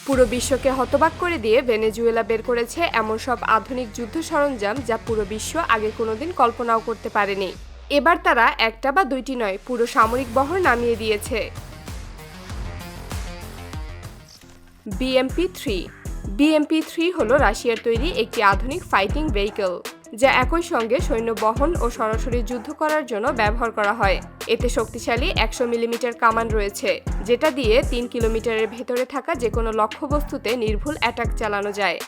পুরো বিশ্বকে হতবাক করে দিয়ে ভেনেজুয়েলা বের করেছে এমন সব আধুনিক যুদ্ধ সরঞ্জাম যা পুরো বিশ্ব আগে কোনোদিন কল্পনাও করতে পারেনি। এবার তারা একটা বা দুইটি নয়, পুরো সামরিক বহর নামিয়ে দিয়েছে। BMP-3 হলো রাশিয়ার তৈরি একটি আধুনিক ফাইটিং ভেহিকল, যা একই সঙ্গে সৈন্য বহন ও সরাসরি যুদ্ধ করার জন্য ব্যবহার করা হয়। এতে শক্তিশালী 100 মিলিমিটার কামান রয়েছে, যেটা দিয়ে 3 কিলোমিটারের ভেতরে থাকা যে কোনো লক্ষ্যবস্তুতে নির্ভুল অ্যাটাক চালানো যায়।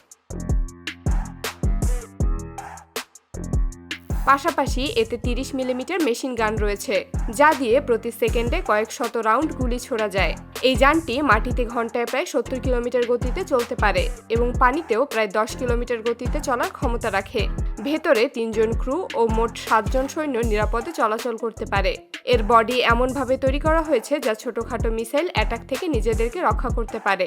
পাশাপাশি এতে 30 মিলিমিটার মেশিন গান রয়েছে, যা দিয়ে প্রতি সেকেন্ডে কয়েক শত রাউন্ড গুলি ছোড়া যায়। এই যানটি মাটিতে ঘন্টায় প্রায় 70 কিলোমিটার গতিতে চলতে পারে এবং পানিতেও প্রায় 10 কিলোমিটার গতিতে চলার ক্ষমতা রাখে। ভেতরে 3 জন ক্রু ও মোট 7 জন সৈন্য নিরাপদে চলাচল করতে পারে। এর বডি এমনভাবে তৈরি করা হয়েছে যা ছোটখাটো মিসাইল অ্যাটাক থেকে নিজেদেরকে রক্ষা করতে পারে।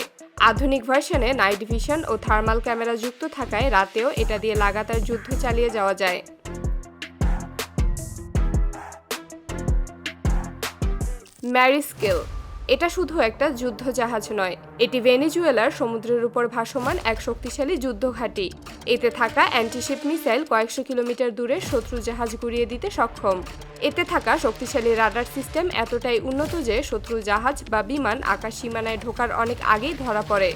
আধুনিক ভার্সনে নাইট ভিশন ও থার্মাল ক্যামেরা যুক্ত থাকায় রাতেও এটা দিয়ে লাগাতার যুদ্ধ চালিয়ে যাওয়া যায়। ম্যারিস্কেল এটা শুধু একটা যুদ্ধ জাহাজ নয়, এটি ভেনেজুয়েলার সমুদ্রের উপর ভাসমান এক শক্তিশালী যুদ্ধ ঘাঁটি। এতে থাকা অ্যান্টিশিপ মিসাইল কয়েকশো কিলোমিটার দূরে শত্রু জাহাজ গুড়িয়ে দিতে সক্ষম। এতে থাকা শক্তিশালী রাডার সিস্টেম এতটাই উন্নত যে শত্রু জাহাজ বা বিমান আকাশ সীমানায় ঢোকার অনেক আগেই ধরা পড়ে।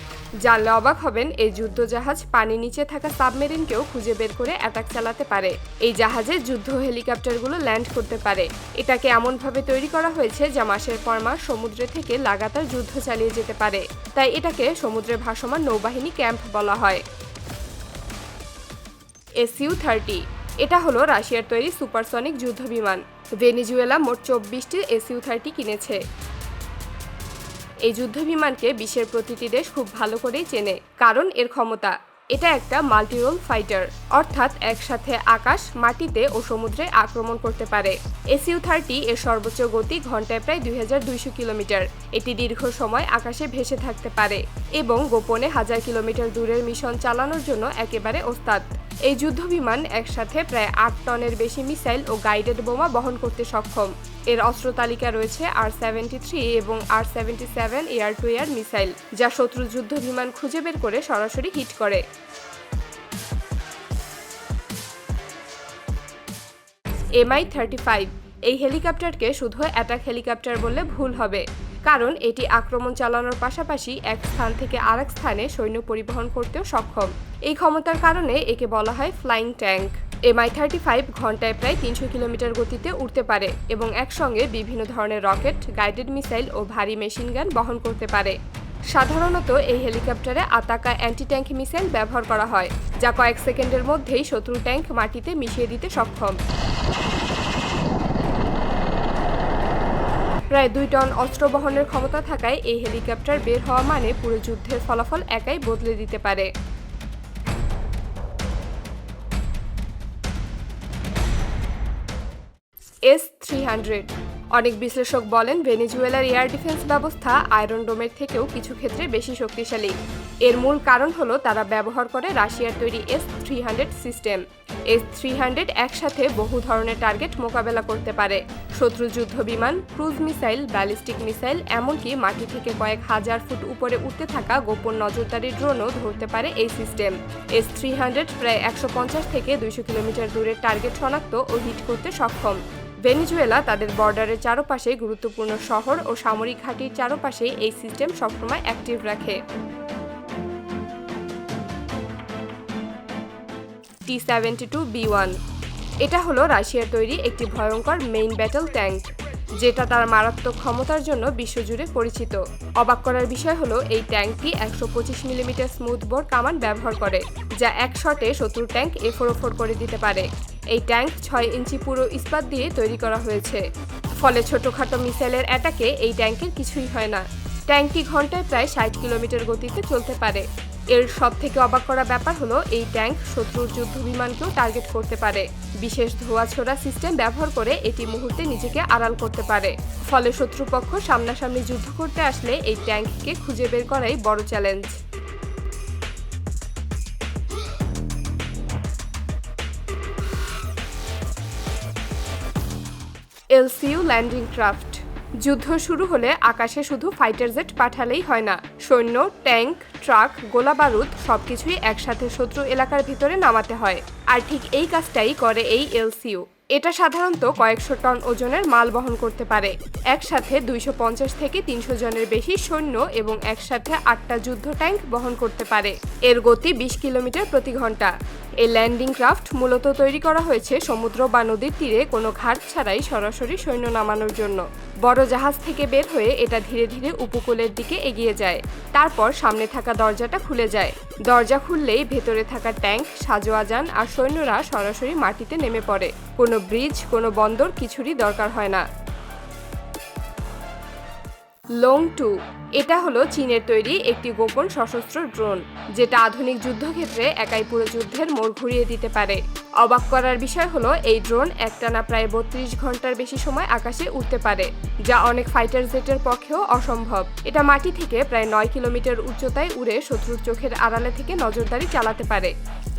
জানলে অবাক হবেন, এই যুদ্ধ জাহাজ পানির নিচে থাকা সাবমেরিনকেও খুঁজে বের করে অ্যাটাক চালাতে পারে। এই জাহাজে যুদ্ধ হেলিকপ্টারগুলো ল্যান্ড করতে পারে। এটাকে এমনভাবে তৈরি করা হয়েছে যা মাসের পর মাস সমুদ্রে থেকে লাগাতার যুদ্ধ চালিয়ে যেতে পারে, তাই এটাকে সমুদ্রে ভাসমান নৌবাহিনী ক্যাম্প বলা হয়। Su-30 এটা হলো রাশিয়ার তৈরি সুপারসনিক যুদ্ধবিমান। ভেনেজুয়েলা মোট 24টি Su-30 কিনেছে। এই যুদ্ধবিমানকে বিশ্বের প্রতিটি দেশ খুব ভালো করেই চেনে, কারণ এর ক্ষমতা। এটা একটা মাল্টিরোল ফাইটার, অর্থাৎ একসাথে আকাশ, মাটিতে ও সমুদ্রে আক্রমণ করতে পারে। Su-30 এর সর্বোচ্চ গতি ঘন্টায় প্রায় 2200 কিলোমিটার। এটি দীর্ঘ সময় আকাশে ভেসে থাকতে পারে এবং গোপনে 1000 কিলোমিটার দূরের মিশন চালানোর জন্য একেবারে ওস্তাদ। এই যুদ্ধবিমান একসাথে প্রায় 8 টনের বেশি মিসাইল ও গাইডেড বোমা বহন করতে সক্ষম। এর অস্ত্র তালিকা রয়েছে R-73 এবং R-77 air two air missile, যা শত্রু যুদ্ধ বিমান খুঁজে বের করে সরাসরি হিট করে। Mi-35 এই হেলিকপ্টারকে শুধু অ্যাটাক হেলিকপ্টার বললে ভুল হবে, কারণ এটি আক্রমণ চালানোর পাশাপাশি এক স্থান থেকে আরেক স্থানে সৈন্য পরিবহন করতেও সক্ষম। এই ক্ষমতার কারণে একে বলা হয় ফ্লাইং ট্যাঙ্ক। Mi-35 ঘন্টায় প্রায় 300 কিলোমিটার গতিতে উড়তে পারে এবং একসঙ্গে বিভিন্ন ধরনের রকেট, গাইডেড মিসাইল ও ভারী মেশিন গান বহন করতে পারে। সাধারণত এই হেলিকপ্টারে আতাকা অ্যান্টি ট্যাঙ্ক মিসাইল ব্যবহার করা হয়, যা কয়েক সেকেন্ডের মধ্যেই শত্রু ট্যাঙ্ক মাটিতে মিশিয়ে দিতে সক্ষম। প্রায় 2 টন অস্ত্র বহনের ক্ষমতা থাকায় এই হেলিকপ্টার বের হওয়া মানে পুরো যুদ্ধের ফলাফল একাই বদলে দিতে পারে। S-300 অনেক বিশ্লেষক বলেন ভেনেজুয়েলার এয়ার ডিফেন্স ব্যবস্থা আয়রন ডোমের থেকেও কিছু ক্ষেত্রে বেশি শক্তিশালী। এর মূল কারণ হলো তারা ব্যবহার করে রাশিয়ার তৈরি S-300 সিস্টেম। S-300 একসাথে বহু ধরনের টার্গেট মোকাবেলা করতে পারে। শত্রু যুদ্ধ বিমান, ক্রুজ মিসাইল, ব্যালিস্টিক মিসাইল, এমনকি মাটি থেকে কয়েক হাজার ফুট উপরে উঠতে থাকা গোপন নজরদারি ড্রোনও ধরতে পারে এই সিস্টেম। S-300 প্রায় 150 থেকে 200 কিলোমিটার দূরের টার্গেট শনাক্ত ও হিট করতে সক্ষম। ভেনেজুয়েলা তাদের বর্ডারের চারপাশে গুরুত্বপূর্ণ শহর ও সামরিক ঘাঁটির চারপাশে এই সিস্টেম সবসময় অ্যাক্টিভ রাখে। T-72B1 এটা হলো রাশিয়ার তৈরি একটি ভয়ঙ্কর মেইন ব্যাটল ট্যাঙ্ক, যেটা তার মারাত্মক ক্ষমতার জন্য বিশ্বজুড়ে পরিচিত। অবাক করার বিষয় হলো এই ট্যাঙ্কটি 125 মিলিমিটার স্মুথ বোর কামান ব্যবহার করে, যা এক শটে শত্রুর ট্যাঙ্ক এফোর করে দিতে পারে। এই ট্যাঙ্ক 6 ইঞ্চি পুরো ইস্পাত দিয়ে তৈরি করা হয়েছে, ফলে ছোটখাটো মিসাইলের অ্যাটাকে এই ট্যাঙ্কের কিছুই হয় না। ট্যাঙ্কটি ঘন্টায় প্রায় 60 কিলোমিটার গতিতে চলতে পারে। এর সবথেকে অবাক করা ব্যাপার হলো এই ট্যাঙ্ক শত্রুর যুদ্ধ বিমানকেও টার্গেট করতে পারে। বিশেষ ধোঁয়া ছোড়া সিস্টেম ব্যবহার করে এটি মুহূর্তে নিজেকে আড়াল করতে পারে, ফলে শত্রুপক্ষ সামনাসামনি যুদ্ধ করতে আসলে এই ট্যাঙ্ককে খুঁজে বের করাই বড় চ্যালেঞ্জ। LCU ল্যান্ডিং ক্রাফট যুদ্ধ শুরু হলে আকাশে শুধু ফাইটার জেট পাঠালেই হয় না, সৈন্য, ট্যাঙ্ক, ট্রাক, গোলাবারুদ সবকিছুই একসাথে শত্রু এলাকার ভিতরে নামাতে হয়। আর ঠিক এই কাজটাই করে এই এলসিইউ। এটা সাধারণত কয়েকশো টন ওজনের মাল বহন করতে পারে। একসাথে 250 থেকে 300 জনের বেশি সৈন্য এবং একসাথে 8টা যুদ্ধ ট্যাঙ্ক বহন করতে পারে। এর গতি 20 কিলোমিটার প্রতি ঘন্টা। এই ল্যান্ডিং ক্রাফট মূলত তৈরি করা হয়েছে সমুদ্র বা নদীর তীরে কোনো ঘাট ছাড়াই সরাসরি সৈন্য নামানোর জন্য। বড় জাহাজ থেকে বের হয়ে এটা ধীরে ধীরে উপকূলের দিকে এগিয়ে যায়। তারপর সামনে থাকা দরজাটা খুলে যায়। দরজা খুললেই ভেতরে থাকা ট্যাঙ্ক, সাজোয়া যান আর সৈন্যরা সরাসরি মাটিতে নেমে পড়ে। কোনো ব্রিজ, কোনো বন্দর কিছুরই দরকার হয় না। লোং 2 এটা হলো চীনের তৈরি একটি গোপন সশস্ত্র ড্রোন, যেটা আধুনিক যুদ্ধক্ষেত্রে একাই পুরো যুদ্ধের মোড় ঘুরিয়ে দিতে পারে। অবাক করার বিষয় হলো এই ড্রোন একটানা প্রায় 32 ঘন্টার বেশি সময় আকাশে উড়তে পারে, যা অনেক ফাইটার জেটের পক্ষেও অসম্ভব। এটা মাটি থেকে প্রায় 9 কিলোমিটার উচ্চতায় উড়ে শত্রুর চোখের আড়ালে থেকে নজরদারি চালাতে পারে।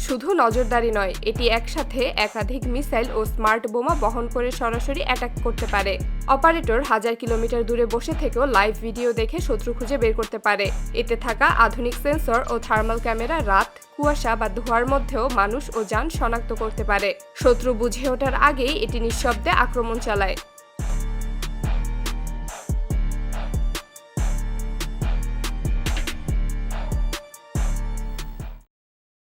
শুধু নজরদারি নয়, এটি একসাথে একাধিক মিসাইল ও স্মার্ট বোমা বহন করে সরাসরি অ্যাটাক করতে পারে। অপারেটর 1000 কিলোমিটার দূরে বসে থেকেও লাইভ ভিডিও দেখে শত্রু খুঁজে বের করতে পারে। এতে থাকা আধুনিক সেন্সর ও থার্মাল ক্যামেরা রাত, কুয়াশা বা ধোঁয়ার মধ্যেও মানুষ ও যান শনাক্ত করতে পারে। শত্রু বুঝে ওঠার আগেই এটি নিঃশব্দে আক্রমণ চালায়।